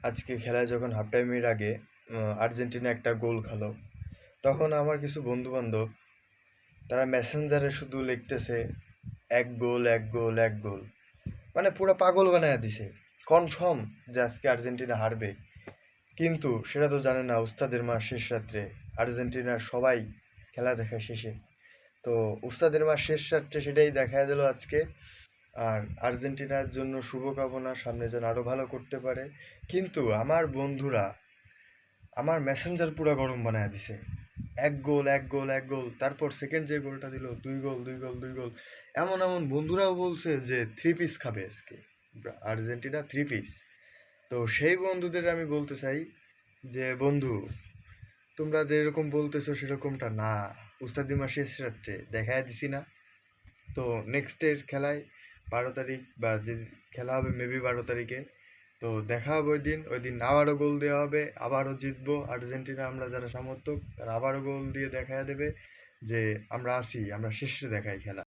আজকে খেলায় যখন হাফ টাইমের আগে আর্জেন্টিনা একটা গোল খেলো, তখন আমার কিছু বন্ধু বান্ধব তারা মেসেঞ্জারে শুধু লিখতেছে এক গোল এক গোল এক গোল, মানে পুরো পাগল বানায় দিছে। কনফার্ম যে আজকে আর্জেন্টিনা হারবে, কিন্তু সেটা তো জানে না উস্তাদের মার শেষ রাত্রে আর্জেন্টিনার সবাই খেলা দেখা শেষে। তো উস্তাদের মার শেষ রাত্রে সেটাই দেখায় দিল আজকে। আর আর্জেন্টিনার জন্য শুভকামনা, সামনে যেন আরও ভালো করতে পারে। কিন্তু আমার বন্ধুরা আমার মেসেঞ্জার পুরো গরম বানায় দিছে, এক গোল এক গোল এক গোল, তারপর সেকেন্ড যে গোলটা দিল দুই গোল দুই গোল দুই গোল। এমন এমন বন্ধুরাও বলছে যে 3 পিস খাবে আজকে আর্জেন্টিনা, 3 পিস। তো সেই বন্ধুদের আমি বলতে চাই যে বন্ধু, তোমরা যেরকম বলতেছো সেরকমটা না। উস্তাদিমা শেষ রাত্রে দেখায় দিছি না? তো নেক্সটের খেলায় 12 তারিখ বা যে খেলা হবে মেবি 12 তারিখে, তো দেখা হবে ওই দিন আবারও গোল দেওয়া হবে, আবারও জিতবো আর্জেন্টিনা। আমরা যারা সমর্থক তারা আবারও গোল দিয়ে দেখা দেবে যে আমরা আছি, আমরা শেষে দেখাই খেলা।